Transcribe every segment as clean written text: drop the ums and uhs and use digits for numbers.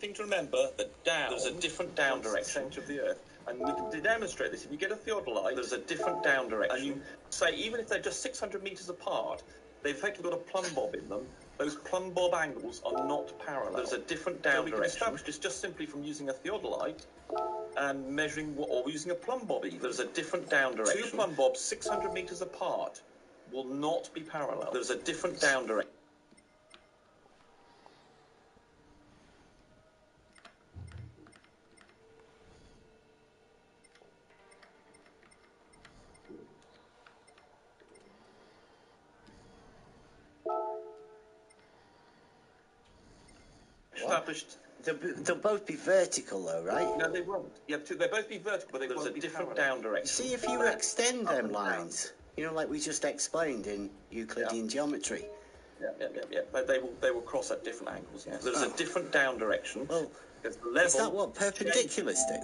thing to remember that down, there's a different down direction of the Earth. And we can demonstrate this. If you get a theodolite, there's a different down direction. And you say, even if they're just 600 meters apart, they've effectively got a plumb bob in them. Those plumb bob angles are not parallel. There's a different down direction. We can establish this just simply from using a theodolite and measuring, or using a plumb bob even. There's a different down direction. Two plumb bobs 600 meters apart will not be parallel. There's a different down direction. Established. They'll both be vertical, though, right? No, they won't. They'll both be vertical, but there's a different down direction. See, if you extend them lines, you know, like we just explained in Euclidean geometry. Yeah. But they will cross at different angles. Yeah. There's a different down direction. Well, the level is that what perpendiculars do?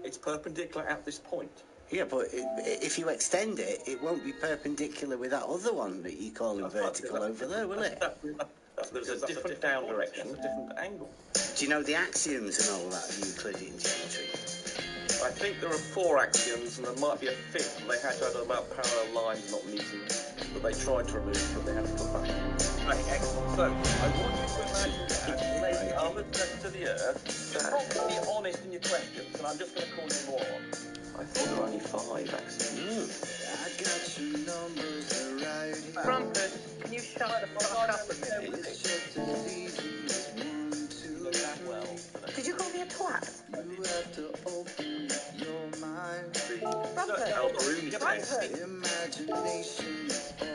It's perpendicular at this point. Yeah, but if you extend it, it won't be perpendicular with that other one that you call vertical over there, will it? There's a different down direction, a different angle. Do you know the axioms and all that of Euclidean geometry? I think there are 4 axioms, and there might be a 5th, and they had to add about parallel lines not meeting, but they tried to remove, but they had to put back in. Right, excellent. So, I want you to imagine that maybe other to the Earth. So, be honest in your questions, and I'm just going to call you more. I thought there were only 5 axioms. I got your numbers right. Trumpet, can you shut the fuck up a minute? It's just as easy as 1, 2, 3. Did you call me a twat? You have to open your mind. Imagination is all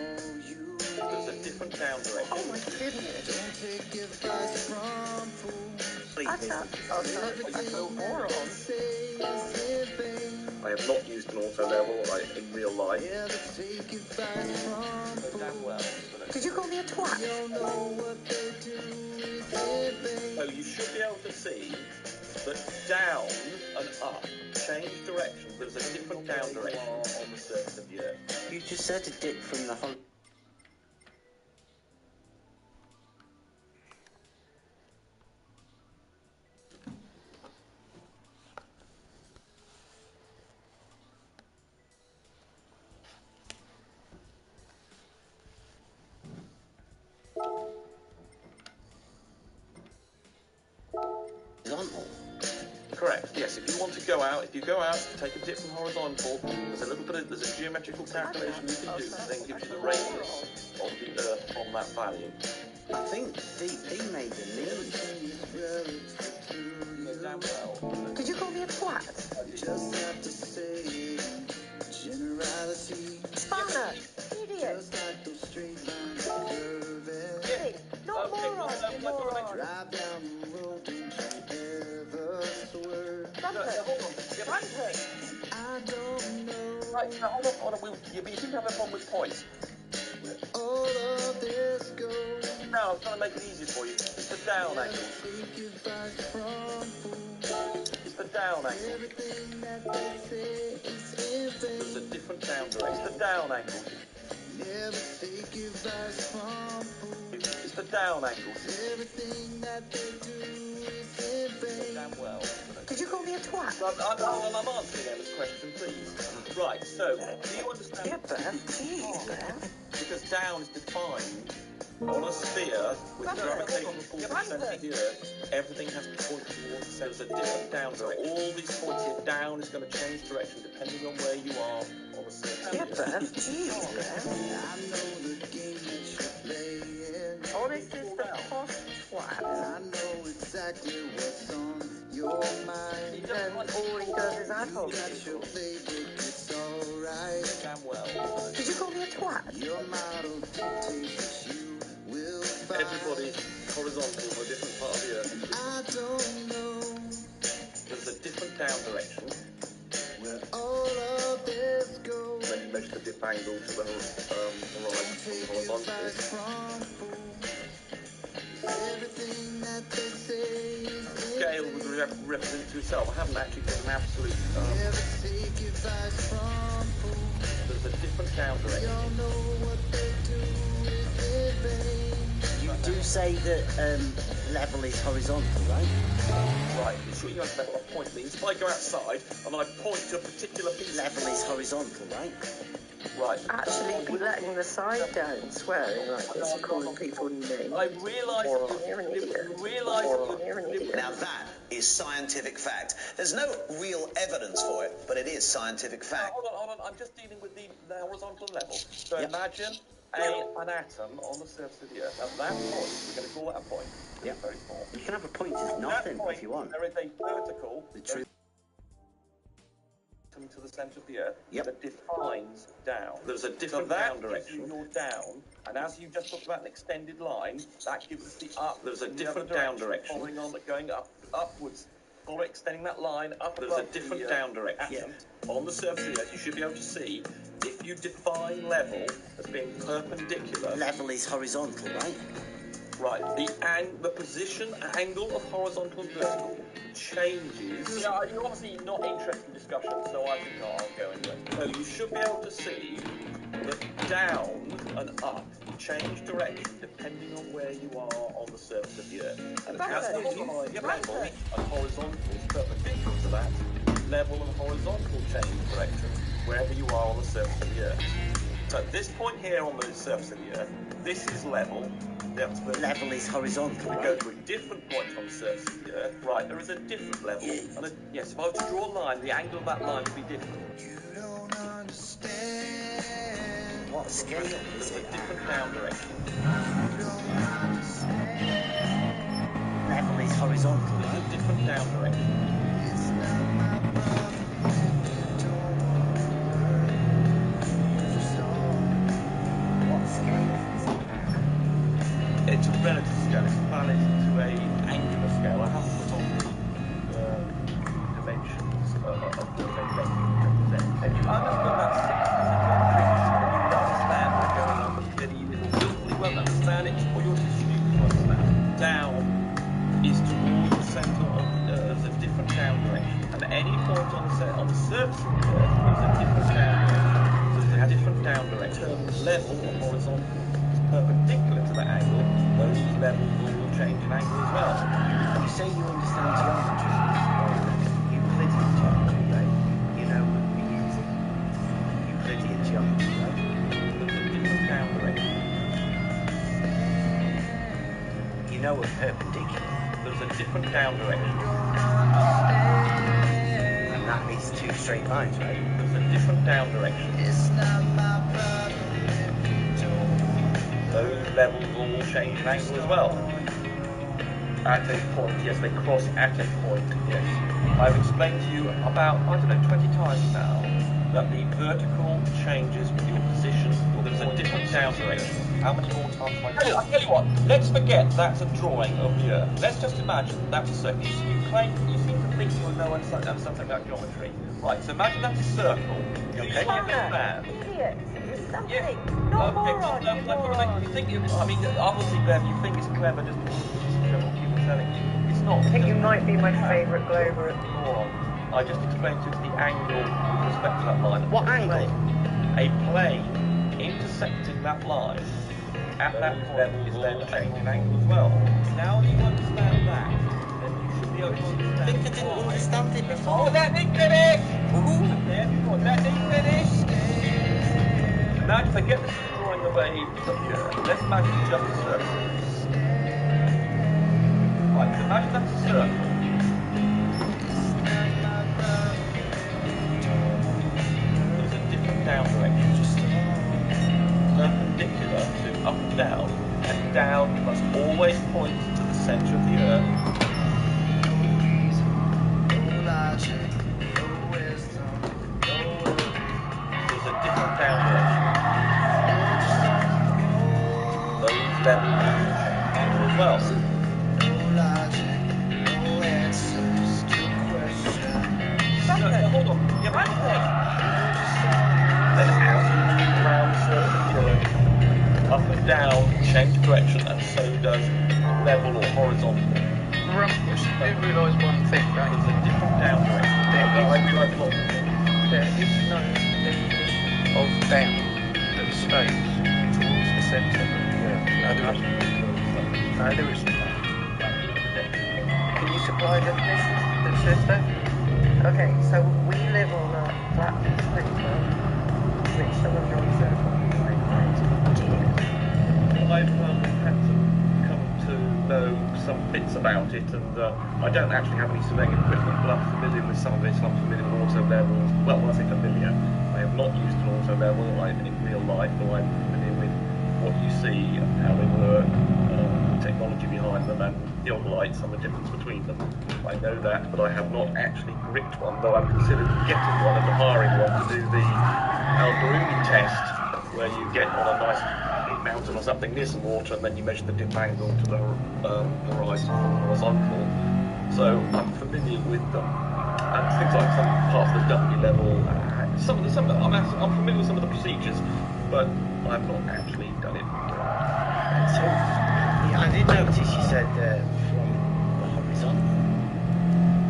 you need. There's a different down direction. Oh my goodness. Don't take advice from fools. I feel moron. Say is in vain. I have not used an auto level in real life. Yeah, take advice from fools. Did you call me a twat? You don't know what they do is in vain. So you should be able to see that down and up change direction. There's a different down direction on the surface of the Earth. You just said a dip from the whole. Horizontal. Correct. Yes. If you want to go out, take a dip from horizontal. There's a geometrical calculation you can do that then gives you the radius of the Earth on that value. I think DP made the mean. Damn well. Did you call me a twat? Just have to say generality. Spanner, idiot. Just like those straight lines curving. Hey, not moron, you moron. Drive down the road, don't you ever swerve. Trumpet. I don't know. Right. Now hold on. You seem to have a problem with points. Where all of this goes. Now I'm trying to make it easier for you. It's the down angle. Take advice from fools. It's the down angle. Everything that they say is in vain. There's a different down direction. It's the down angle. Never take advice from fools. It's the down angle. Everything that they do is in vain. Damn well. Did you call me a twat? I'm answering Emma's question, please. Right, so, do you understand? Yeah, Beth. Jeez, Beth. Because down is defined on a sphere with gravitational force centered of the Earth, everything has to point towards the centre. There's a different down direction. All these points here, down is going to change direction depending on where you are on the surface. Yeah, Beth. Jeez, Beth. I know the game that you're playing. Oh, this is the post twat. I know exactly what's on your mind. And all he does is asshole You got your people. playbook, it's alright. Damn well. Did you call me a twat? Your model dictates you will find. Everybody horizontal on a different part of the Earth. I don't know There's a different down direction. where all of this goes. Then you measure the dip angle to the horizon from the horizontal. From fools. Everything that they say is Scale would represent to itself. I haven't actually got an absolute. never take advice from fools. There's a different down We direction. all know what they do is in vain. You do say that Level is horizontal, right? Right, it's shooting you out level. A point means if I go outside and I point to a particular piece. Level is horizontal, right? Right. Actually, be letting the side down, swearing like this, and calling people names. I realise You're an idiot. You're an idiot. Now that is scientific fact. There's no real evidence for it, but it is scientific fact. Hold on. I'm just dealing with the horizontal level. So Yep. imagine an atom on the surface of the Earth. At that point, we're going to call that a point. Yep. Very small. You can have a point as nothing if you want. There is a vertical The truth. to the centre of the Earth Yep. that defines down. There's a different down direction. You're down, and as you just talked about an extended line, that gives us the up. There's a different down direction. Following on, going upwards. Or extending that line up. There's a different down direction. On the surface of the Earth, you should be able to see if you define level as being perpendicular. Level is horizontal, right? Right. The position angle of horizontal and vertical changes. Yeah, you're obviously not interested in discussion, so I think I'll go anyway. So you should be able to see that down and up change direction depending on where you are on the surface of the Earth. And as the level and horizontal is perpendicular to that, level and horizontal change direction wherever you are on the surface of the Earth. So at this point here on the surface of the Earth, this is level. Level is horizontal, We right? go to a different point on the surface of the Earth. Right, there is a different level. And yes, if I were to draw a line, the angle of that line would be different. What scale is There's a it? different down direction. Level is horizontal, There's right? a different down direction. What scale is it? It's a relative scale. It's balanced to a angular scale. I haven't put on the dimensions of the represent. And you understand that 6 is a geometry. You understand what's going on. You won't understand it, or you're too stupid to understand. Down is towards the centre of the Earth. There's a different down direction. And at any point on the surface of the Earth, there's a different down direction. So there's a different down direction. Level or horizontal is perpendicular to that angle. Those levels will change in angle as well. You say you understand geometry, or Euclidean geometry, right? You know what we're using. Euclidean geometry, right? There's a different down direction. You know what perpendicular, There's a different down direction. and that is two straight lines, right? There's a different down direction. Those levels will all change in angle as well. At a point, yes, they cross at a point, yes. I've explained to you about, 20 times now, that the vertical changes with your position. There's a different down direction. How many more times have I tell you what, let's forget that's a drawing of the Earth. Let's just imagine that's a circle. You seem to think you know something about geometry. Right, so imagine that's a circle. Okay, you understand? Idiot. Something. Yeah. No Okay, moron, you moron. you think, obviously, Bev, you think it's clever just because people telling you. It's not. I think you might be my favourite glober. I just explained to you the angle with respect to that line. What angle? A plane intersecting that line at that level is then changing angle as well. Now that you understand that, then you should be able to understand. I think I didn't understand it before. Oh, let me finish! There we go, let me finish! Now, forget this is a drawing of a piece of the Earth. Let's imagine just a circle. Right, so imagine that's a circle. There's a different down direction. Perpendicular to up and down. And down must always point to the centre of the Earth. There's a different down direction. Those levels angle as well. No, hold on. You have then out around the surface of the Earth, up and down, change direction, and so does level or horizontal. You should do realise one thing, right? There's a different down direction. I realise a lot. There is no definition of down that stays towards the centre of the Earth. No, there isn't. supply definitions? The sister? Okay, so we live on a flat piece of paper, which some of your observers might find dear. I've had to come to know some bits about it, and I don't actually have any surveying equipment, but I'm familiar with some of it. I'm familiar with auto levels. Well, when I say familiar, I have not used an auto level in real life, but I'm familiar with what you see and how they work, the technology behind them, and theodolites and the difference between them. I know that, but I have not actually gripped one, though I'm considering getting one and hiring one to do the Alberuni test, where you get on a nice mountain or something near some water, and then you measure the dip angle to the horizontal. So I'm familiar with them, and things like some parts of the W level. I'm familiar with some of the procedures, but I've not actually done it. So, yeah, I did notice you said from the horizontal.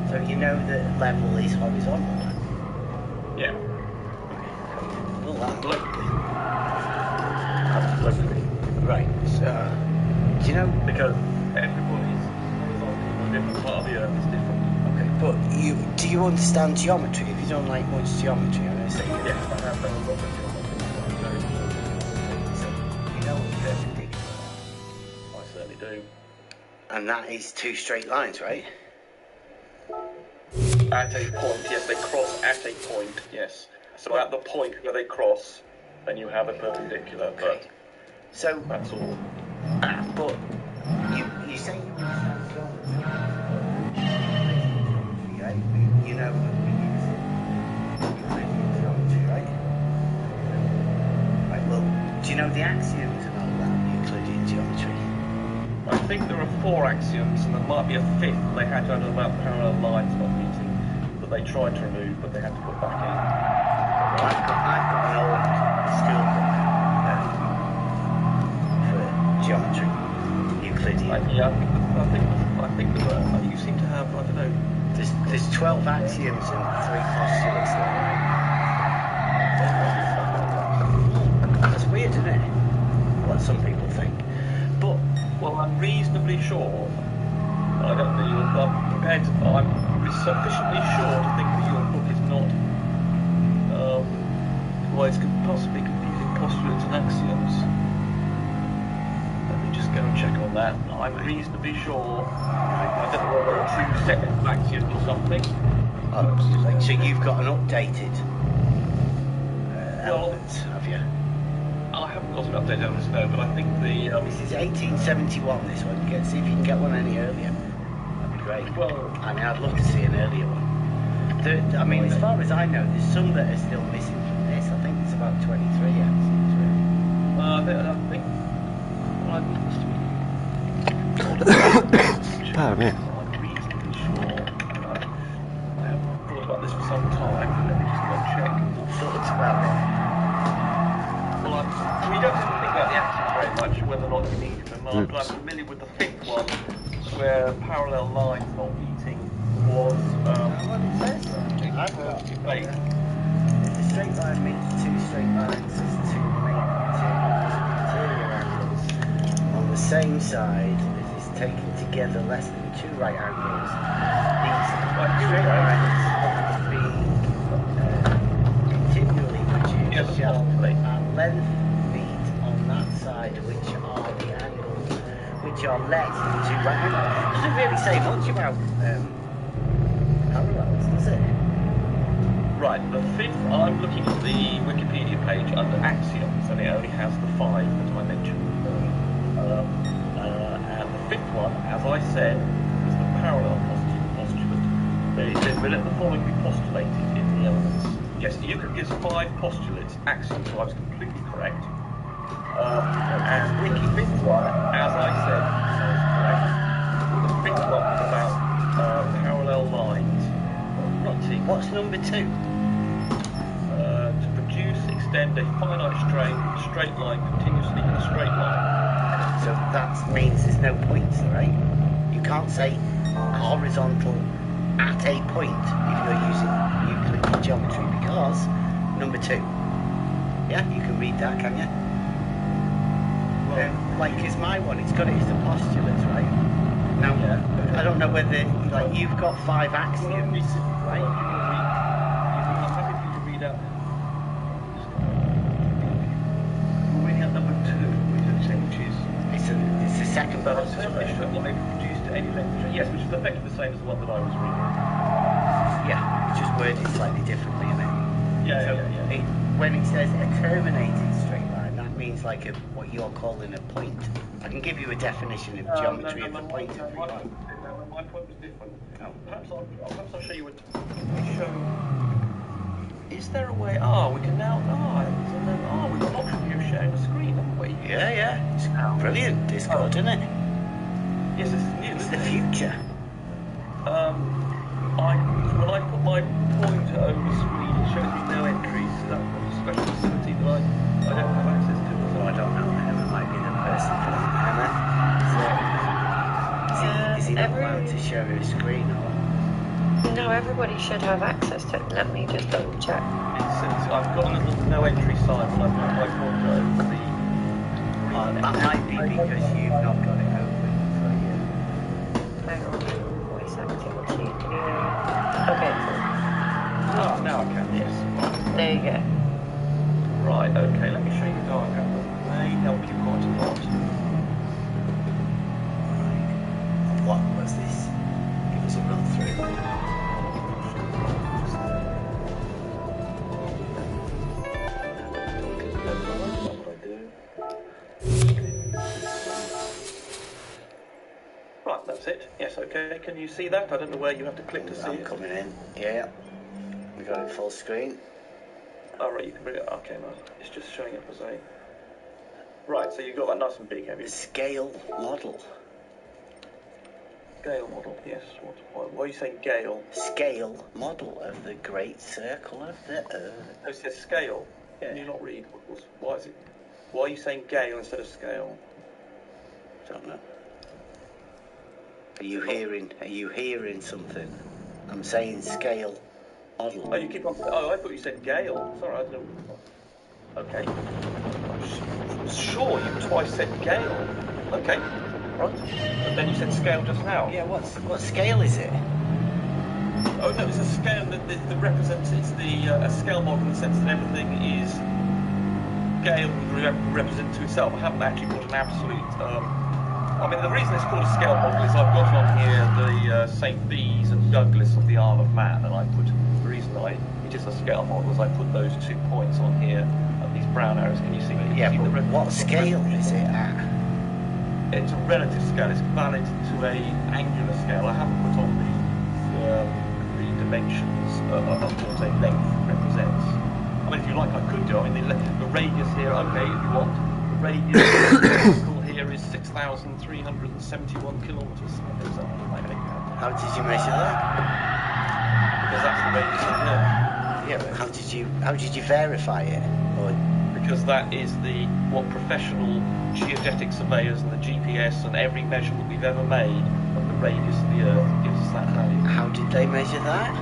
So you know the level is horizontal. Yeah. Well, that Absolutely. right. So, do you know? Because everybody's horizontal in a different part of the earth is different. Okay, but do you understand geometry? Have you done like much geometry? I know say Yes, I have done a lot of geometry. so you know what's perpendicular, I certainly do. and that is two straight lines, right? At a point, yes, they cross at a point, yes. So at the point where they cross, then you have a perpendicular, but So, that's all. but you say you understand geometry, right? You know that we use Euclidean geometry, right? Right. Well, do you know the axioms and all that Euclidean geometry? I think there are 4 axioms, and there might be a 5th they had to add about parallel lines not meeting, that they tried to remove, but they had to put back in. Well, I've got an old school book for geometry, Euclidean. Yeah, I think there were. You seem to have, I don't know. There's 12 axioms and 3 postulates there. That's weird, isn't it? What some people think. But Well, I'm reasonably sure. I don't know. I'm sufficiently sure to think that your book is not. Well, it's possibly confusing postulates and axioms. Let me just go and check on that. I'm reasonably sure. I don't know whether it's 2 sets of axioms or something. so you've got an updated Well, elements, have you? I haven't got an update on this now, but I think the. This is 1871. This one. See if you can get one any earlier. That'd be great. Well, I mean, I'd love to see an earlier one. I mean, as far as I know, there's some that are still missing from this. I think it's about 23 axioms, really. I think. I must be. Pardon me. I'm reasonably sure. I haven't thought about this for some time. Let me just go check. Thoughts about it? Well, we don't have to think about the axioms very much, whether or not you need them. But I'm familiar with the 5th one, where parallel lines not meeting was. What it says? I've got debate. if the straight line meets 2 straight lines, there's 2 interior angles on the same side as is taken together less than 2 right angles. These straight lines being continually produced shall at length meet on that side which are the angles which are less than 2 right angles. It doesn't really say much about parallels, does it? Right, the 5th, I'm looking at the Wikipedia page under axioms, and it only has the 5 that I mentioned. And the 5th one, as I said, is the parallel postulate. It says, we let the following be postulated in the elements. Yes, Euclid gives 5 postulates, axioms, so I was completely correct. And the 5th one, as I said, is correct. The 5th one is about parallel lines. Meeting. What's number 2? To produce, extend a finite straight line continuously in a straight line. So that means there's no points, right? You can't say horizontal at a point if you're using Euclidean geometry because number 2. Yeah, you can read that, can you? Well, Like, is my one, it's got it as the postulates, right? Now, Yeah. I don't know whether, like, you've got 5 axioms, right? I'm happy for you to read out. We're reading out number 2, which is It's the second but part. a survey showed that they've reduced any length. Yes, which is effectively the same as the one that I was reading. Yeah, it's just worded slightly differently, isn't it? Yeah. When it says a terminated straight line, that means like what you're calling a point. I can give you a definition of geometry of a point if you want. My point was different. Oh. Perhaps I'll show you Is there a way? We can now. We've got an option here of sharing the screen, haven't we? Yeah. It's brilliant, Discord, isn't it? Yes, this is new. It's isn't the it? future. When I put my pointer over the screen, it shows me no entries. That's a special facility that I don't have access to. So I don't know. Emma might be the person for that. Emma, is he not allowed to share his screen or? No, everybody should have access to it. Let me just double check. It says I've got a little no entry sign when I put my pointer over the. That might be because you've not got it open for you. Hang on. Voice activity. Okay, Oh, now I can. Yes. cool. There you go. Right. Okay. Let me show you the diagram. That may help you quite a lot. What was this? Give us a run through. Right, that's it. Yes, okay. Can you see that? I don't know where you have to click to see I'm it. coming in. Yeah. We got it full screen. Oh, right, you can bring it. Okay, no. It's just showing up as a. Right, so you've got that nice and big, have you? Scale model. Scale model, yes. What are you saying, Gale? Scale model of the great circle of the earth. No, it says scale. Yeah. Can you not read? Why is it? Why are you saying Gale instead of scale? Don't know. Are you hearing something? I'm saying scale model. Oh, you keep on. Oh, I thought you said Gale. Sorry, I don't know. Okay. I'm sure you twice said Gale. Okay. Right. But then you said scale just now. Yeah, what scale is it? Oh no, it's a scale that represents a scale model in the sense that everything is scale would represent to itself. I haven't actually put an absolute. I mean, the reason it's called a scale model is I've got on here the St. Bees and Douglas of the Isle of Man, and I put the reason it is a scale model is I put those 2 points on here at these brown arrows. Can you see? Yeah, but what scale is it at? It's a relative scale. It's valid to a angular scale. I haven't put on the dimensions of what a length represents. I mean, if you like, I could do. I mean, the radius here. Okay, if you want, the radius of the circle here is 6,371 kilometres. How did you measure that? Because that's the radius of the Earth. Yeah, but how did you verify it? Or Because that is what professional geodetic surveyors and the GPS and every measurement we've ever made of the radius of the Earth gives us that value. how did they measure that?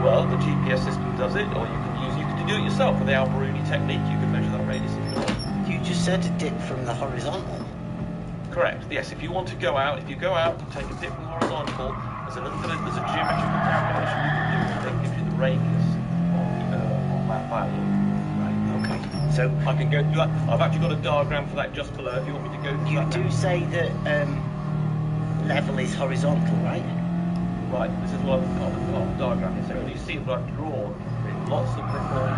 Well, the GPS system does it, or you can do it yourself with the Alberuni technique. You can measure that radius if you want. You just said a dip from the horizontal. Correct. Yes. If you want to go out, and take a dip from the horizontal, there's a geometrical calculation you can do that gives you the radius on that value. Okay. So I can go through that. I've actually got a diagram for that just below. If you want me to go through you that. do say that level is horizontal, right? Right, this is what I've got the diagram here. So you see what I've drawn lots of little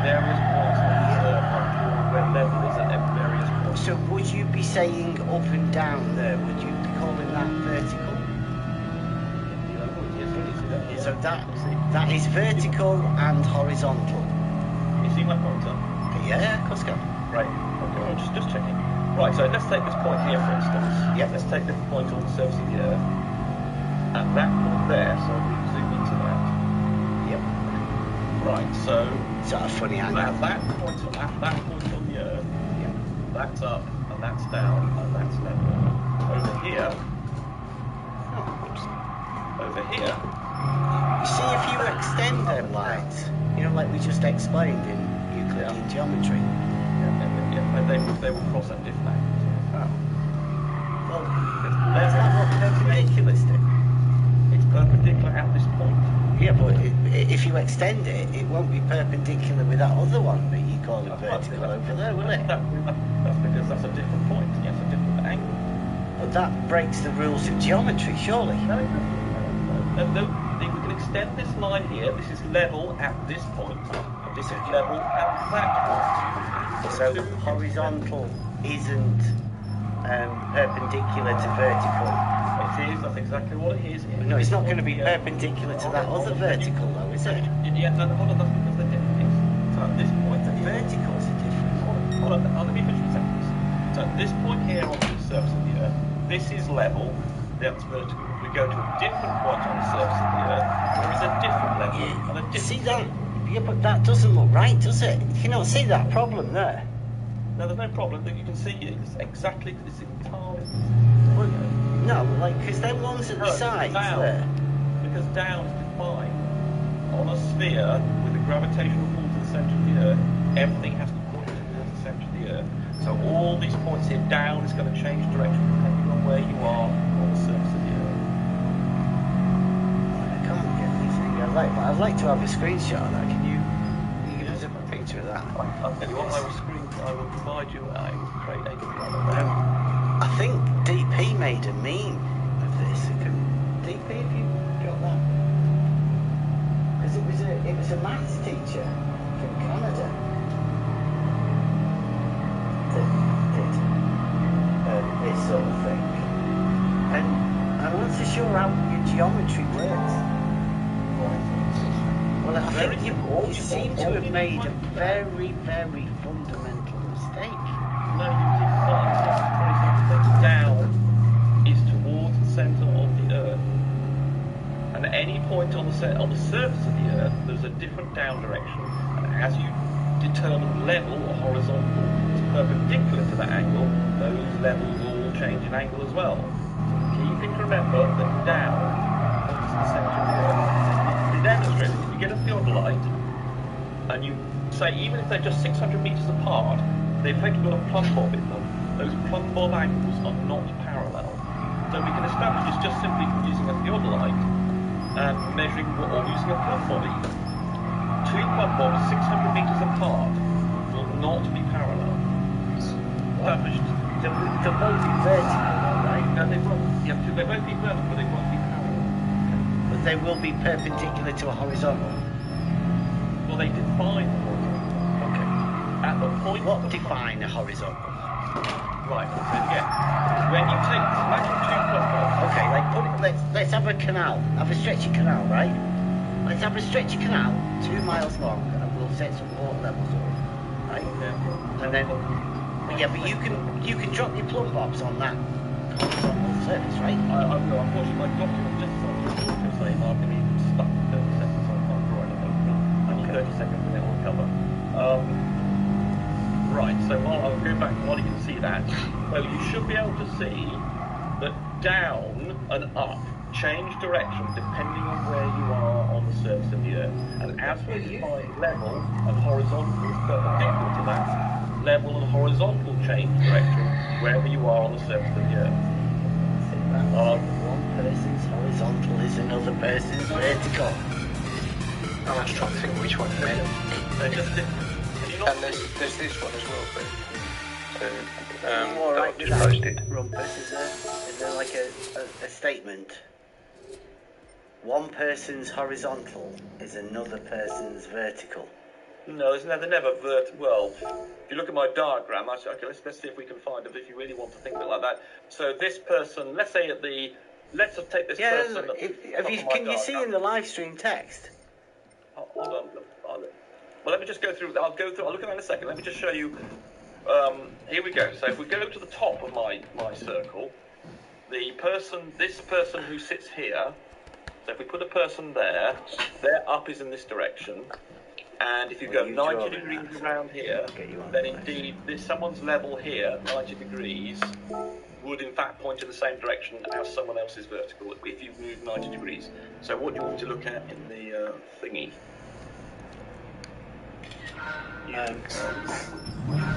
various points on the Earth. I've drawn where level is at various points. So would you be saying up and down there? Would you be calling that vertical? So that is vertical and horizontal. Can you see my pointer? Yeah, of course, go. Right. Okay, I'm just checking. Right, so let's take this point here, for instance. Yep. Let's take this point on the surface of the Earth. At that point there, so we can zoom into that. Yep. Right, so Is that a funny angle? at that point on the Earth, Yep. that's up and that's down and that's level. Over here, You see, if you extend them lines, like we just explained in Euclidean geometry. they will cross at different angles. Oh. Well, Is that what perpendiculars do? It's perpendicular at this point. Yeah, but if you extend it, it won't be perpendicular with that other one that you call it vertical over there, will it? That's because that's a different point. Yes, a different angle. But that breaks the rules of geometry, surely. No, it doesn't. No, we can extend this line here. This is level at this point. And this is level at that point. So horizontal isn't perpendicular to vertical. It is. That's exactly what it is. No, it's not going to be perpendicular to that other vertical, though, is it? Yeah, no, hold on. That's because they're different things. So at this point, The verticals are different. hold on. Let me finish the sentence. So at this point here on the surface of the Earth, this is level. That's vertical. If we go to a different point on the surface of the Earth, there is a different level and a different. See that? Yeah, but that doesn't look right, does it? You cannot see that problem there. No, there's no problem. That you can see it's exactly this entirely. No, like, because them ones at the sides down, there. because down is defined on a sphere with a gravitational pull to the centre of the Earth. Everything has to point towards the centre of the Earth. So all these points here, down is going to change direction depending on where you are on the surface of the Earth. I can't get anything. I'd like to have a screenshot of that. Can you give us a picture of that? I'll tell you what, I will provide you. I will create a. I think DP made a meme of this. DP, have you got that? Because it was a maths teacher from Canada that did this sort of thing. And I'm not so sure how your geometry works. Well, I think you seem to have made a very, very fundamental mistake. No, you down is towards the centre of the Earth, and at any point on the surface of the Earth, there's a different down direction, and as you determine level or horizontal is perpendicular to that angle, those levels all change in angle as well. So the key thing to remember that down points to the centre of the Earth. To demonstrate it, if you get a theodolite and you say even if they're just 600 metres apart, they've effectively got a plumb bob in them. Those plumb bob angles are not parallel. So we can establish this just simply from using a theodolite and measuring or using a plumb bob even. Two plumb bobs 600 metres apart will not be parallel. Established. They'll both be vertical, right? No, they won't. They won't be vertical, but they won't be parallel. But they will be perpendicular to a horizontal. Well, they define the horizontal. Okay. At the point. What define a horizontal? Right, so again, when you take, imagine two plumb bobs. Okay, let's have a canal, have a stretchy canal, right? Let's have a stretchy canal, 2 miles long, and we'll set some water levels up, right? Yeah. And then, yeah, but you can drop your plumb bobs on that horizontal surface, right? Unfortunately, my document just started to say I'm going to be stuck for 30 seconds, so I can't draw anything. I need 30 seconds and it will cover. Right, so I'll go back while you can see that. So you should be able to see that down and up change direction depending on where you are on the surface of the Earth. And as we define level and horizontal is perpendicular to that, level and horizontal change direction wherever you are on the surface of the Earth. One person's horizontal is another person's vertical. I was trying to think which one you meant. They're just different. And there's this one as well, but All that right I've with just that, posted. Rumpus, is there like a statement? One person's horizontal is another person's vertical. No, they're never well, if you look at my diagram, okay, let's see if we can find it if you really want to think of it like that. So this person, let's say let's just take this person. Can you see in the live stream text? Hold on. Well, let me just go through. I'll look at that in a second. Let me just show you. Here we go. So if we go to the top of my circle, this person who sits here. So if we put a person there, their up is in this direction. And if you go 90 degrees around here, then indeed someone's level here, 90 degrees, would in fact point in the same direction as someone else's vertical if you move 90 degrees. So what do you want to look at in the thingy?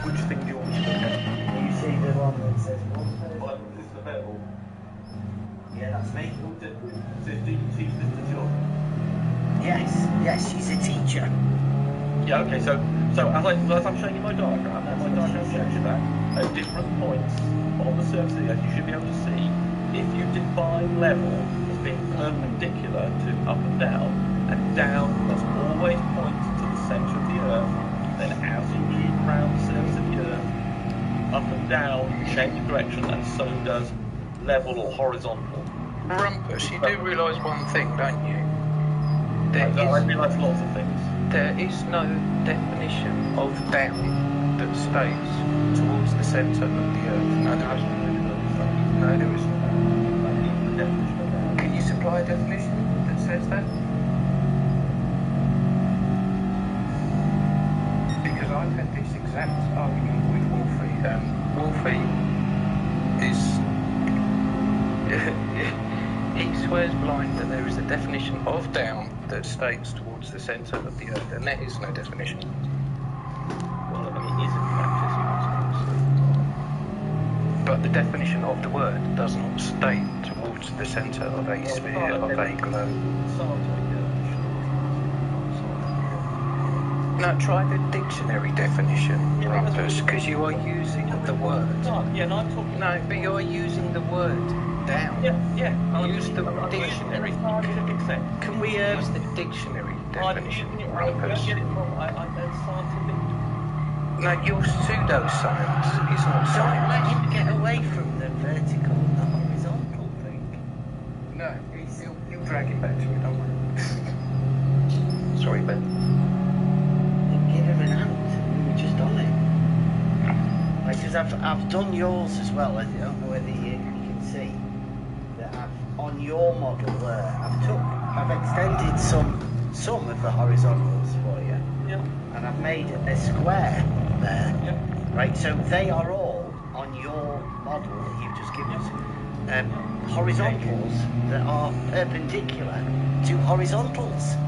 Which thing do you want me to look at? You see the one that says one person? Well, this is the level. Yeah, that's me. Do you teach this to children? Yes, she's a teacher. Yeah, okay, so as I'm showing you my diagram, and my diagram shows you that at different points on the surface of the Earth, you should be able to see if you define level as being perpendicular to up and down must always point to the centre of the Earth, then as you move around the surface of the Earth, up and down change direction, and so does level or horizontal. Rumpus, you do realise one thing, don't you? I realise lots of things. There is no definition of down that stays towards the centre of the Earth. No, there isn't. No, there isn't. Can you supply a definition that says that? Because I've had this exact argument with Wolfie. Wolfie is... he swears blind that there is a definition of down that states towards the centre of the Earth, and there is no definition. Well, I mean, it is in practice, But the definition of the word does not state towards the centre of a sphere, of a globe. No, try the dictionary definition, Rumpus, because you are using the word. Yeah, no, I'm talking... No, but you are using the word down. Yeah. Use the dictionary. Scientific sense. Can we use the dictionary definition, Rumpus? Scientific. No, your pseudoscience is not Don't science. let him get away from the vertical and the horizontal thing. No, he'll drag it back to me, don't worry. Sorry, Ben. Give him an hand. We were just on it. Because I've done yours as well. I don't know whether you can see that on your model there, I've extended some of the horizontals for you. Yeah. And I've made a square there. Yeah. Right, so they are all on your model that you've just given us. Horizontals that are perpendicular to horizontals. So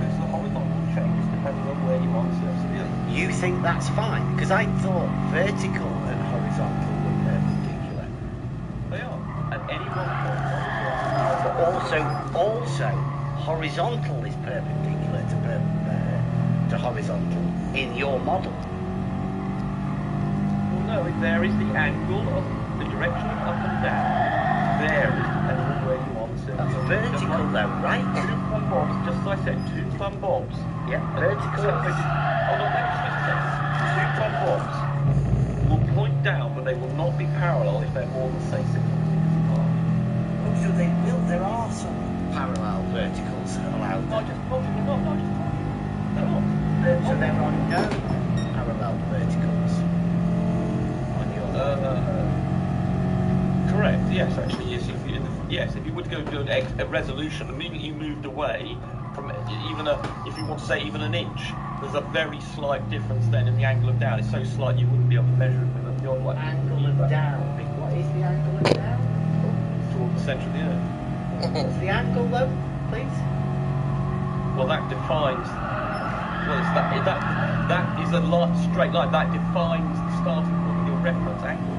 it's the horizontal changes depending on where you are on the surface of the Earth. You think that's fine? Because I thought vertical and horizontal were perpendicular. They are. At any one point on the surface of the Earth. But also horizontal is perpendicular to horizontal in your model. Well, no, it varies the angle of the direction of up and down. Varies depending on where you are on the surface. That's vertical though, right? Two plumb bobs, just as I said, two plumb bobs. Yeah, vertical. Hold on, let me just say. Two plumb bobs will point down, but they will not be parallel if they're more than, say, 600 meters apart. Oh, so they will. There are some parallel verticals allowed. No, just talking, not just talking. They're not. So there are no parallel verticals on your Correct. Yes, actually, yes. If you would go to a resolution, the minute you moved away from even if you want to say even an inch, there's a very slight difference then in the angle of down. It's so slight you wouldn't be able to measure it with the odd one. angle of down. What is the angle of down? Towards the centre of the Earth. What's the angle though, please? Well, that defines. Well, it's that is a straight line. That defines the starting point of your reference angle.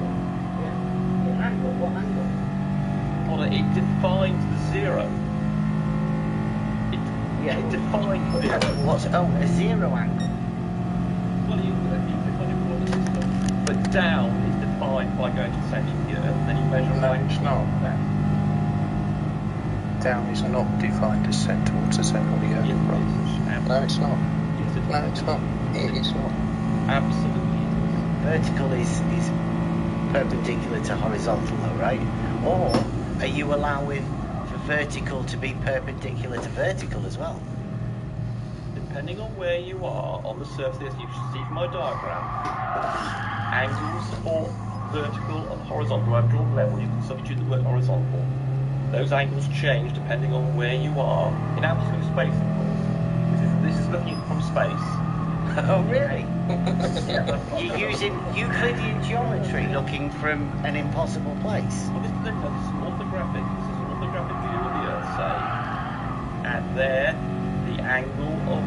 The angle. What angle? Well, it defines the zero. It defines zero. What's a zero angle? Well, you click on your coordinate system, but down is defined by going to the centre of the Earth, and then you measure No, an it's angle. not. Down is not defined as set towards the centre of the Earth. Yes, it is. No, it's not. Yes, it is. No, it's not. It is not. Absolutely. Vertical is perpendicular to horizontal though, right? Or are you allowing for vertical to be perpendicular to vertical as well? Depending on where you are on the surface, as you can see from my diagram, angles for vertical and horizontal, I've drawn level, you can substitute the word horizontal. Those angles change depending on where you are in absolute space, of course. This is looking from space. Oh, really? You're using Euclidean geometry looking from an impossible place. Well, this is an orthographic. This is an orthographic view of the Earth, say. And there, the angle of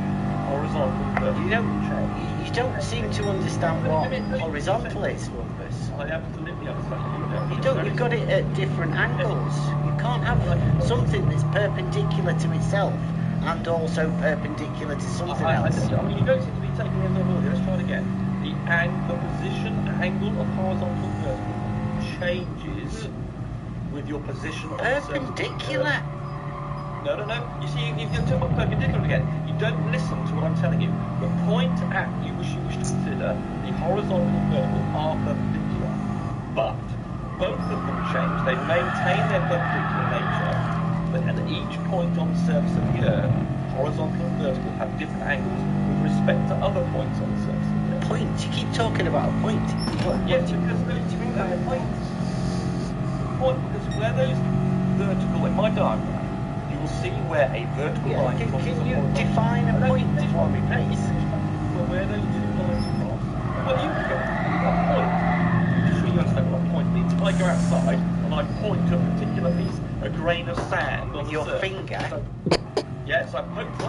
horizontal and vertical change. You don't seem to understand what horizontal is, Rumpus. I absolutely understand. You've got it at different angles. You can't have something that's perpendicular to itself and also perpendicular to something else. I mean, you don't seem to be taking it on board. Let's try it again. The position angle of horizontal and vertical changes with your position on the surface. Perpendicular? No. You see, you can talk about perpendicular again. You don't listen to what I'm telling you. The point at which you wish to consider, the horizontal and vertical are perpendicular. But both of them change. They maintain their perpendicular nature, but at each point on the surface of the Earth, horizontal and vertical have different angles with respect to other points on the surface of the Earth. Point? You keep talking about a point. Yes, because what do you mean by a point? Point, because where those vertical, in my diagram, you will see where a vertical line crosses Can you a horizontal. define a point for me, please? Well, where those two lines cross. Well, you can go a point. Just so you understand what a point means. If I go outside and I point to a particular piece, a grain of sand on With the your surface. finger? Yes, I point at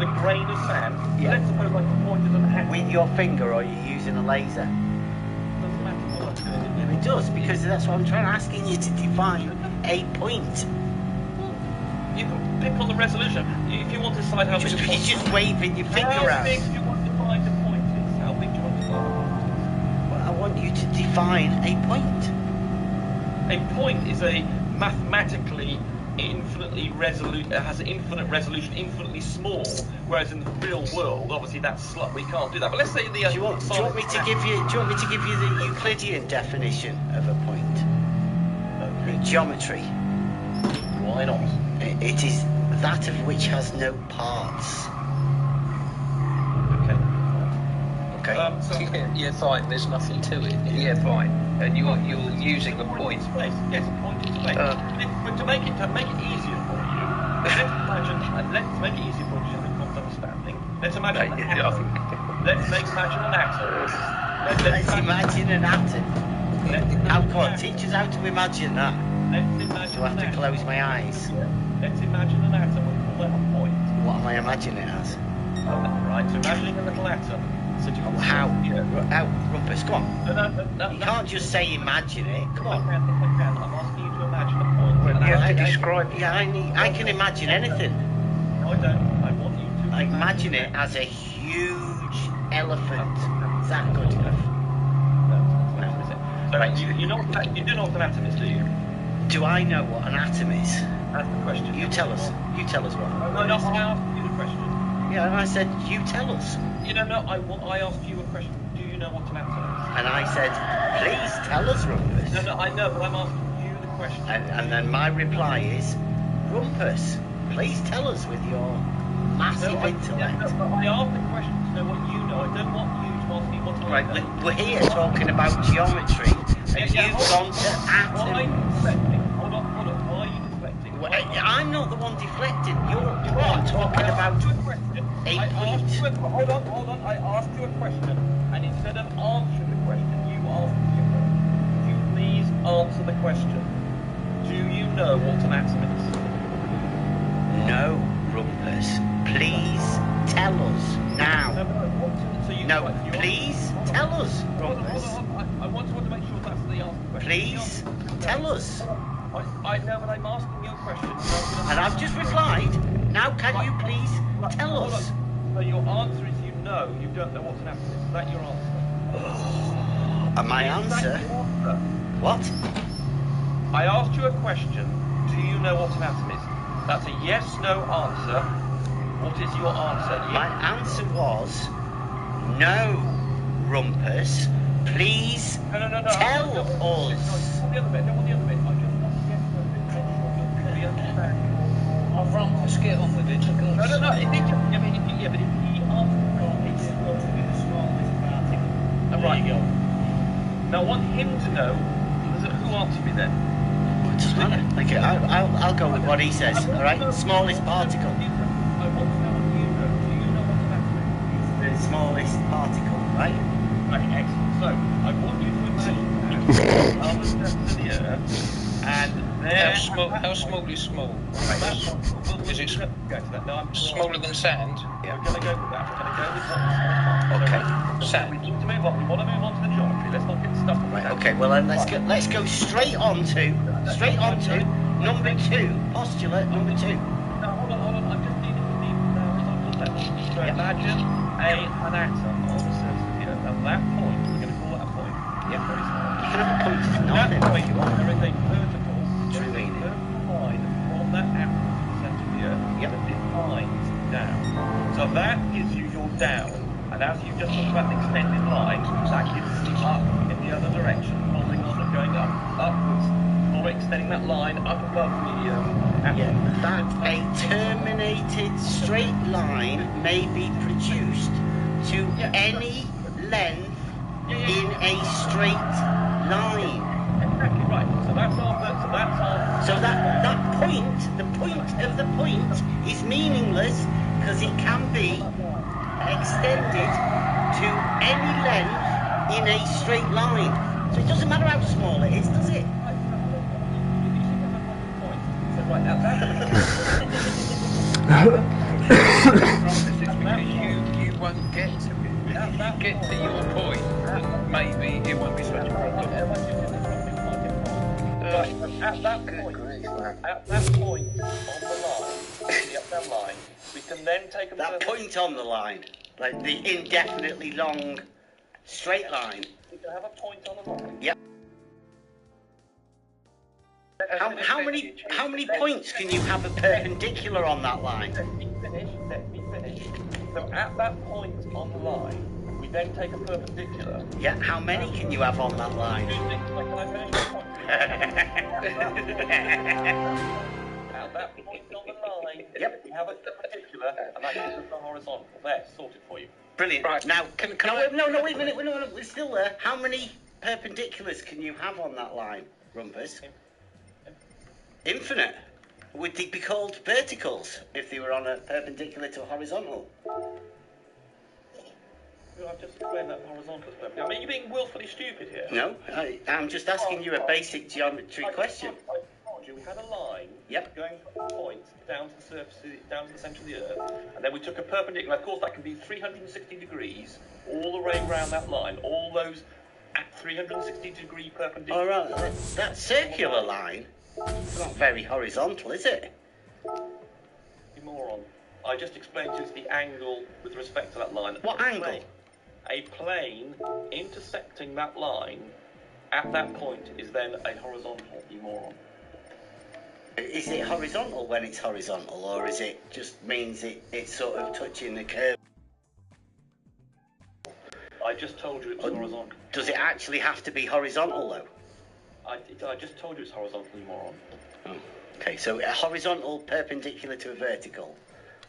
a grain of sand. Yeah. Let's suppose I can point at an atom. With your finger, or are you using a laser? Doesn't matter what I'm doing. It does, because that's what I'm trying asking you to define a point. You can pick on the resolution. If you want to decide how big a You're point just waving your finger How around. big do you want to find a point is? How big do you want to find a point Well, I want you to define a point. is? A point is a mathematically infinitely resolute, it has an infinite resolution, infinitely small, whereas in the real world, obviously that's we can't do that. But let's say the Do you want me to give you the Euclidean definition of a point? In geometry. Why not? It is that of which has no parts. Okay. So Yeah, fine. There's nothing to it. Yeah, fine. And you're using a point. Space. Yes, a point in space. But to make it easier for you, let's make it easier for you to have a understanding. Let's imagine an atom. Let's imagine an atom. Let's imagine an atom. How come on, teach us how to imagine that. Let's imagine Do I have to close my eyes? Let's imagine an atom and call that a point. What am I imagining it as? Right, so imagining a little atom. So How? Rumpus, come on. No. You can't just say imagine it. Come If I on. can, I'm asking you to imagine a point. Well, you have to describe it. Yeah, I can imagine anything. No, I don't. I want you to I imagine it as a huge elephant. Is that good enough? So you know you do know what an atom is, do you? Do I know what an atom is? That's the question. You tell us. You tell us what. No, I asked you the question. Yeah, and I said, you tell us. You know, no, I asked you a question. Do you know what an atom is? And I said, please tell us, Rumpus. No, I know, but I'm asking you the question. And then my reply is, Rumpus, please tell us with your massive intellect. But I asked the question to know what you know. I don't want you to ask me what I Right, know. we're here talking about geometry, and you've gone to Why are you atom. deflecting? Hold on. Why are you deflecting? Well, I'm not the one deflecting. You're the one talking about a question. a point. Hold on. I asked you a question, and instead of answering the question, you asked me a question. Would you please answer the question? Do you know what an atom is? No, Rumpus, please tell us now. No, please tell us, Rumpus. I want to make sure that's the answer. Please tell us. I know, but I'm asking you a question. And I've just replied. Now can you please tell us? So your answer is you don't know what an atom is. Is that your answer? And my answer? What? I asked you a question. Do you know what an atom is? That's a yes/no answer. What is your answer? My answer was no, Rumpus. Please No. tell No, us. I just want the other bit. I just want the yes/no bit. Make sure we understand. I've run to get on with it. No. If he just, but if he answers the right. There you go. Now I want him to know. Who answered me then? It doesn't matter. Okay, I'll go with what he says. All right, smallest particle. I want to know what you know. Do you know what an atom is? The smallest particle, right? Right, excellent. So I want you to imagine other steps to the Earth, and How small is small? Is it smaller than sand? Yeah. We're going to go with that. We're going to go with what. Okay. Sand. We need to move on. We want to move on to the geometry. Let's not get stuck on Right. Okay. Well, then let's go straight on to number 2 postulate. Number 2. No, hold on. I just need horizontal level. So imagine an atom on the surface of the Earth. At that point, we're going to call that a point. Yeah. Very small. You can have a point as At that point, nothing. there is a vertical True. line from that atom to the centre of the Earth that defines down. So that gives you your down. And as you just talked about the extended line, that gives you up in the other direction, following on and going upwards, or extending that line up above the atom. Yeah, that a terminated straight line may be produced to any length in a straight line. Exactly right. So that's our. So that point, the point of the point, is meaningless because it can be extended to any length in a straight line. So it doesn't matter how small it is, does it? Right, now you won't get to it. If you get to your point, maybe it won't be such a problem. At that point on the line, we can then take a That point on the line, like the indefinitely long straight line. We can have a point on the line. Yep. How many points can you have a perpendicular on that line? Let me finish. So at that point on the line, we then take a perpendicular. Yeah, how many can you have on that line? Can I finish my point? At that point on the line, we have a perpendicular, and that gives us the horizontal. There, sorted for you. Brilliant. Right. Now, no, wait a minute. We're still there. How many perpendiculars can you have on that line, Rumpus? Infinite. Would they be called verticals if they were on a perpendicular to a horizontal? Well, I've just explained that horizontal is perfect. I mean, you're being willfully stupid here. No, I'm just asking you a basic geometry question. I told you we had a line going from the point down to the surface, down to the centre of the Earth, and then we took a perpendicular. Of course, that can be 360 degrees all the way around that line. All those at 360 degree perpendicular. All right, that circular line. It's not very horizontal, is it? You moron. I just explained to you the angle with respect to that line. What angle? A plane intersecting that line at that point is then a horizontal, you moron. Is it horizontal when it's horizontal, or is it just means it's sort of touching the curve? I just told you it was horizontal. Does it actually have to be horizontal, though? I just told you it's horizontal, you moron. Oh, okay, so a horizontal perpendicular to a vertical.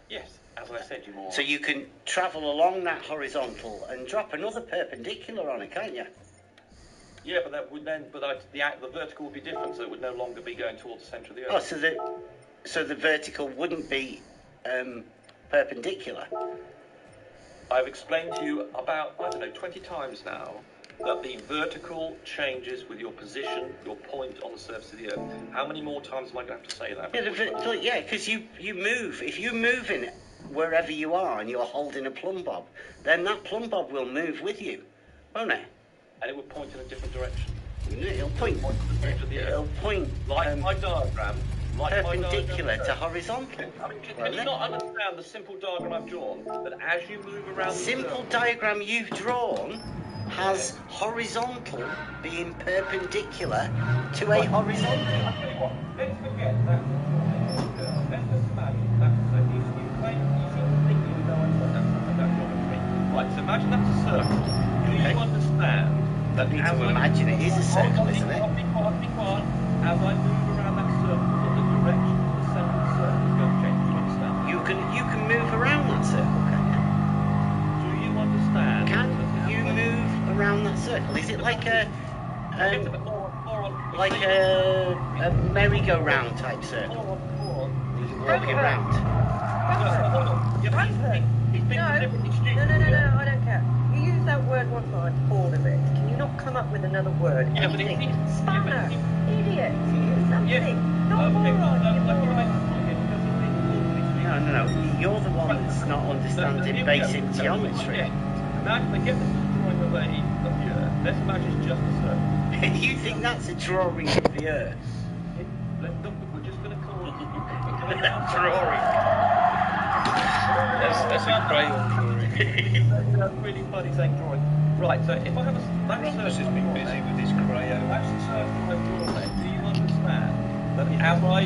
Yes, as I said, you moron. So you can travel along that horizontal and drop another perpendicular on it, can't you? Yeah, but that would then, the vertical would be different, so it would no longer be going towards the centre of the Earth. Oh, so the vertical wouldn't be perpendicular. I've explained to you about 20 times now that the vertical changes with your position, your point on the surface of the Earth. How many more times am I going to have to say that? Yeah, because you move. If you move in wherever you are and you're holding a plumb bob, then that plumb bob will move with you, won't it? And it would point in a different direction. It'll point. It'll point. Like my diagram. Perpendicular to horizontal. I mean, can you not understand the simple diagram I've drawn? That as you move around the simple diagram you've drawn has horizontal being perpendicular to a horizontal. I'll tell you what, let's forget that. Let's just imagine that you seem to think you know that geometry. Right, so imagine that's a circle. Do you understand that need to imagine it is a circle, isn't it? As I move around that circle, the direction of the centre of the circle is going to change. Do you understand? You can move around that circle, can you? Do you understand? Can you move around that circle? Is it like a merry-go-round type circle? Walking around. No, I don't care. You use that word once, all of it. Can you not come up up with another word. Yeah, but Anything. it- Spanner. Idiot. Something. Yeah. Not Okay, moron, well, you let me moron. make a point here, because of the- No. You're the one that's not understanding basic geometry. Imagine they get this drawing of the Earth. Let's imagine it's just a circle. You think that's a drawing of the Earth? We're just going to call it Drawing. That's a crayon drawing. That's really funny saying drawing. Right, so if I have Rumpus has been busy with his crayon. that's the circle I've drawn there. Do you understand that as I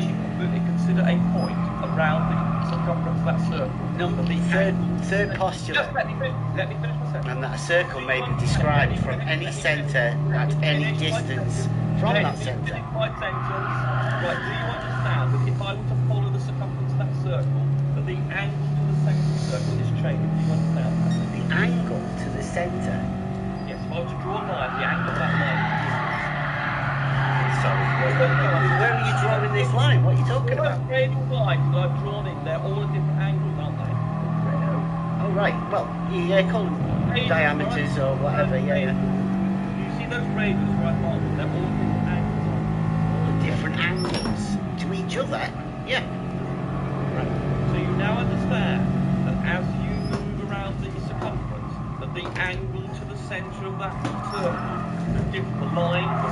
consider a point around the circumference of that circle? Number the third postulate. Just let me finish my sentence. And that a circle may be described from any centre at any distance from that centre. My sentence. Right, do you understand that if I were to follow the circumference of that circle, that the angle to the centre of the circle is changing? Do you understand that? The angle to the centre. Yes, if I were to draw a line, the angle of that line is Sorry, where are you drawing this line? What are you talking all about? those radial lines that I've drawn in, they're all at different angles, aren't they? Oh right, well, yeah, call them diameters or whatever, yeah. You see those radials right on, they're all at different angles, aren't Different angles to each other, yeah. they? So you now understand that as you move around the circumference, that the angle to the centre of that circle, the line, the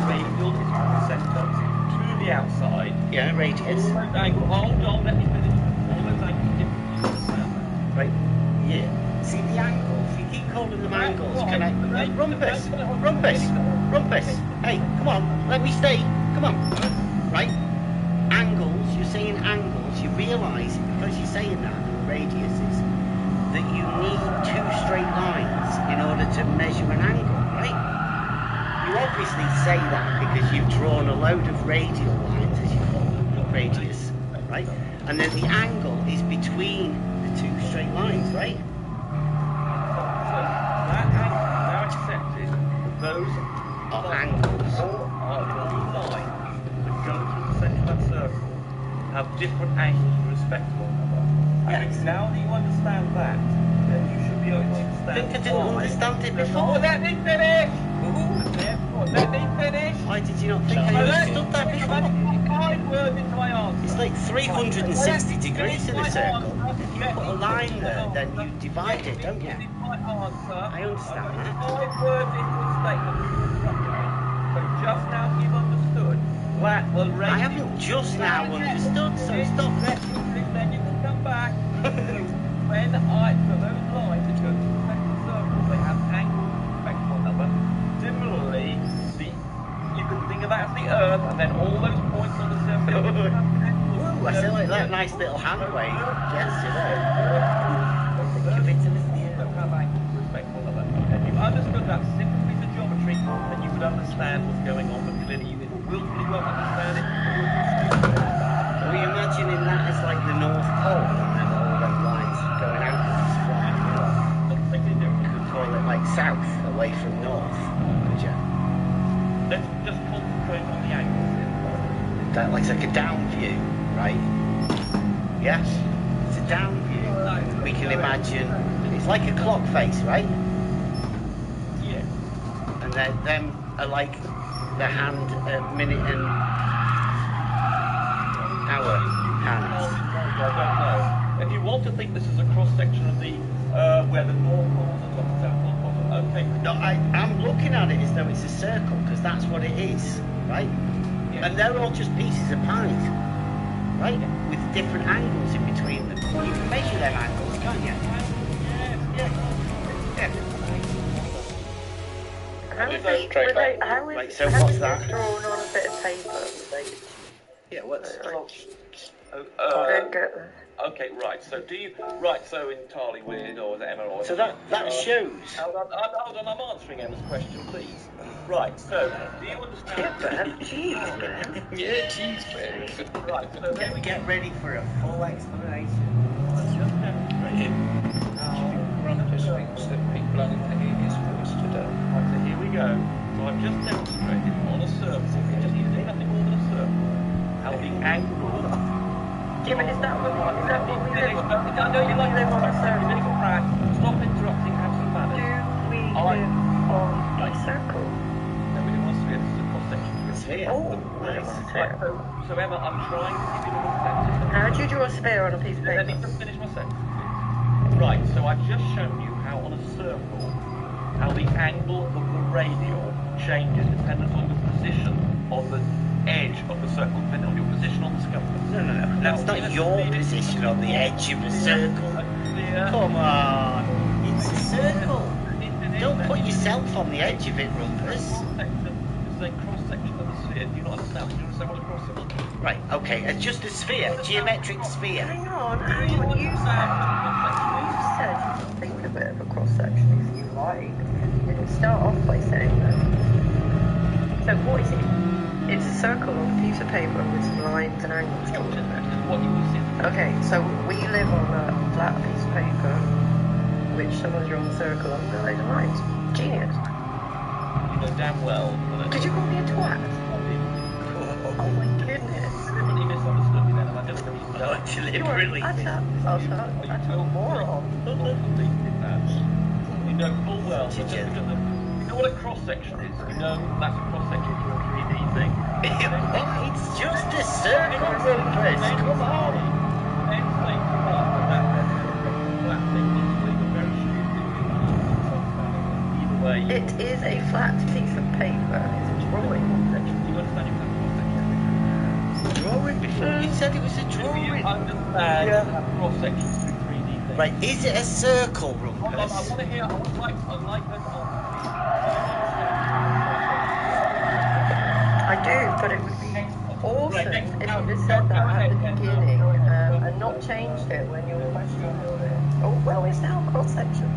radial is from the centre to the outside. Yeah, All radius. those angles, hold on, let me finish. All those angles are different. Do you understand that? Right, yeah. See the angles, you keep calling them angles, can I? Hey, Rumpus! Hey, come on, let me stay, come on. Right, angles, you're saying angles, you realise, because you're saying that, radiuses, that you need two straight lines in order to measure an angle, right? You obviously say that because you've drawn a load of radial lines, as you call them, radius, right? And then the angle is between the two straight lines, right? So that angle now accepted, those Or angles. are the lines that go through the centre of that circle have different angles with respect to one another. And Yes. now that you understand that, then you should be able to I understand think I didn't understand it before. Let me finish! Therefore, let me finish! Why did you not think I understood that before? 5 words into my answer. It's like 360 degrees in a circle. If you put a line there, then you divide it, don't you? I understand that. 5 words into a statement. So just now you've understood. That will raise I haven't just now understood, so stop. Then you can come back. When for those lines that go through the centre of the circle, they have angles with respect to one another. Similarly, you can think of that as the Earth, and then all those points on the circle have angles. Ooh, I still like that nice little hand wave gesture there. Give it to the Don't have angles with respect to one another. If you understood that simple piece of geometry, then you would understand what's going on, but clearly you willfully won't understand it. Are you imagining that as like the North Pole and then all them lines going outwards from Completely different. call it like south, away from north, could you? Let's just concentrate on the angles. That looks like a down view, right? Yes, it's a down view. We can imagine, it's like a clock face, right? Yeah. And then them are like the hand, minute and hour hands. I don't know. If you want to think this is a cross section of the where the North Pole and the top of the South Pole, okay. No, I'm looking at it as though it's a circle, because that's what it is, right? Yeah. And they're all just pieces of pie, right? With different angles in between them. You can measure them angles, can't you? How is Don't track it, that. how is, Right, so how what's is that? this drawn on a bit of paper? Yeah, what's... I don't get this. Okay, right. So do you right? So entirely weird, or is it Emma? Or So that shows... Hold on. I'm answering Emma's question, please. Right. So do you understand? Jeez, man. Yeah, cheese, man. Right. So then we Get ready for a full explanation. just demonstrate Rumpus thinks that people are going to hear his voice today. Right, so here we go. So I've just demonstrated on a surface, if you're just using nothing more than a circle, how the angle. Yeah, but is that what we live on? I know you like live on a You're circle. getting a crack. Stop interrupting, have some manners. Do we I- live on Right, Yes. So Emma, I'm trying to give you a perspective. How do you draw a sphere on a piece of Let me paper? just finish my sentence. Right, so I've just shown you how on a circle, how the angle of the radial changes dependent on the position of the edge of the circle, depending on your position on the circumference. No. That's not your position on the edge of a circle. Come on. It's a circle. Don't put yourself on the edge of it, Rumpus. It's a cross-section of a sphere. Do you not understand? Do you understand what a cross-section is? Right, okay. It's just a sphere. Geometric sphere. Hang on. You said you can think of it as a cross-section if you like. You didn't start off by saying that. So what is it? It's a circle on a piece of paper with some lines and angles drawn in it. What you will see. Okay, so we live on a flat piece of paper which someone's drawn a circle on with a load of lines. Genius. You know damn well that Did you call me a twat? Oh my goodness. deliberately misunderstood me then, and I don't believe that. No, deliberately. That's a moron. You know full well. Did you? You know what a cross-section is? You know that's a cross-section to a 3D thing. It's just a circle, Rumpus. Come on. It is a flat piece of paper. It's a drawing. Drawing before you said it was a drawing. Cross-sections to 3D things. Right, is it a circle, I Rumpus? want to hear. I'd like I do, but it would be awesome if you just said that at the beginning and not changed it when you were questioning it. Oh, well, it's now a cross-section.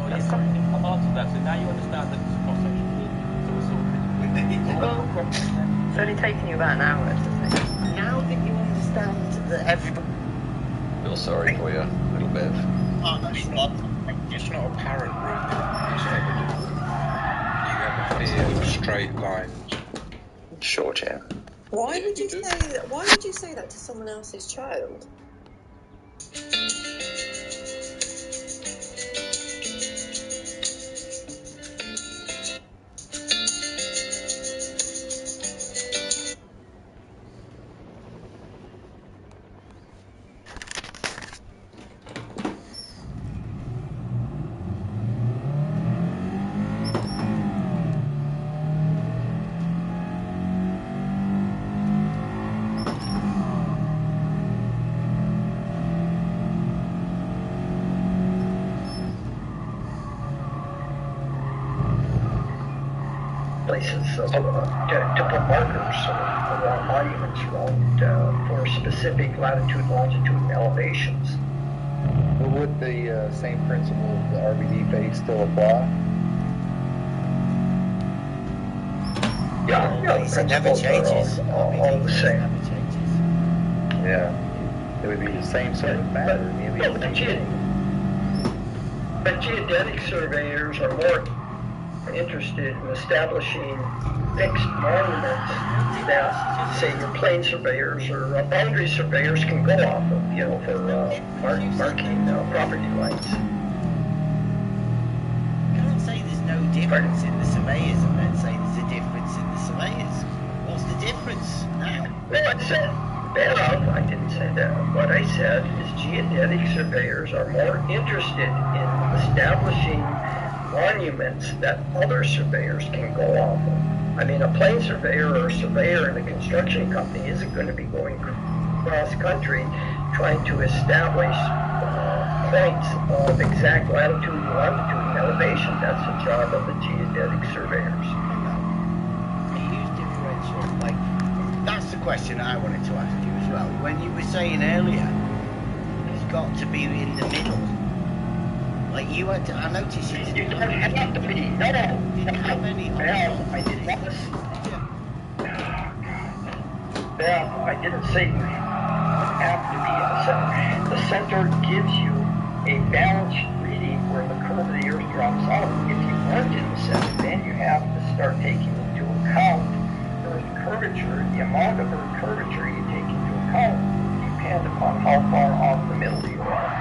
That's fine. I've answered that, so now you understand that it's a cross-section. It's only taken you about an hour, doesn't it? Now that you understand that everybody... Feel sorry for you a little bit. It's not apparent, really. It's evident. You have a fear of straight lines. Sure, Jim. Why would you say that? Why would you say that to someone else's child? Places to put markers around monuments around for specific latitude, longitude, and elevations. But would the same principle of the RBD phase still apply? Yeah, the It never principles changes. are all the same. Never changes. Yeah. It would be the same sort of matter. But geodetic surveyors are more interested in establishing fixed monuments that, say, your plane surveyors or boundary surveyors can go off of, for marking property lines. You can't say there's no difference in the surveyors and then say there's a difference in the surveyors. What's the difference now? Well, I said, I didn't say that. What I said is geodetic surveyors are more interested in establishing monuments that other surveyors can go off of. I mean, a plane surveyor or a surveyor in a construction company isn't going to be going cross country trying to establish points of exact latitude and longitude and elevation. That's the job of the geodetic surveyors. That's the question I wanted to ask you as well. When you were saying earlier, it's got to be in the middle. Like you had to, I noticed you didn't have any. I didn't say you have to be in the center. The center gives you a balanced reading where the curve of the Earth drops out. If you weren't in the center, then you have to start taking into account Earth curvature. The amount of Earth curvature you take into account depends upon how far off the middle you are.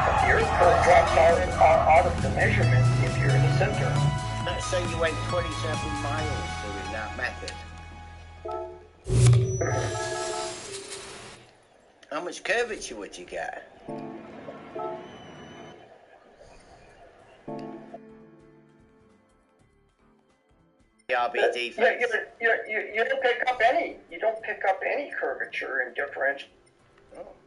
But the Earth curve drops out of the measurement if you're in the center. let's say you went 27 miles doing that method. How much curvature would you get? The RBD phase. You don't pick up any. You don't pick up any curvature in differential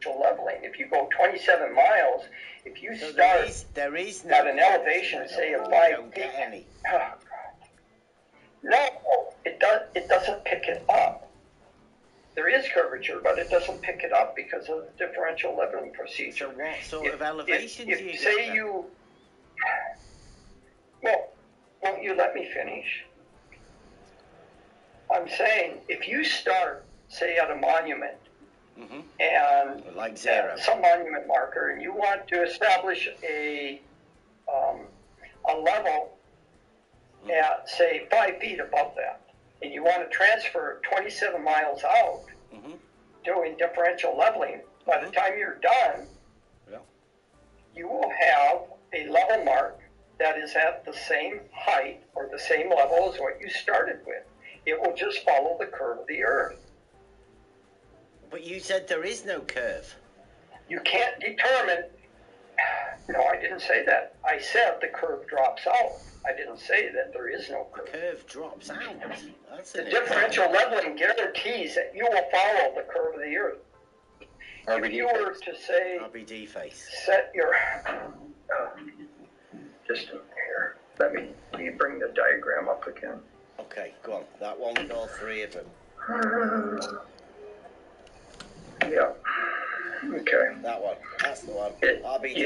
leveling. If you go 27 miles, if you start there is no at an elevation, say of 5 feet, any. No, it doesn't pick it up. There is curvature, but it doesn't pick it up because of the differential leveling procedure. So what sort of elevation do you get? Say you, well, won't you let me finish? I'm saying if you start, say, at a monument, and like zero, some monument marker, and you want to establish a level at, say, 5 feet above that, and you want to transfer 27 miles out, doing differential leveling, by the time you're done, you will have a level mark that is at the same height or the same level as what you started with. It will just follow the curve of the Earth. But you said there is no curve. You can't determine. No, I didn't say that. I said the curve drops out. I didn't say that there is no curve. The curve drops out. The differential leveling guarantees that you will follow the curve of the Earth. If you were to say, RBD face. Set your, just here, let me bring the diagram up again. Okay, go on. That one with all three of them. Yeah. Okay. That one. That's the one. You RBD.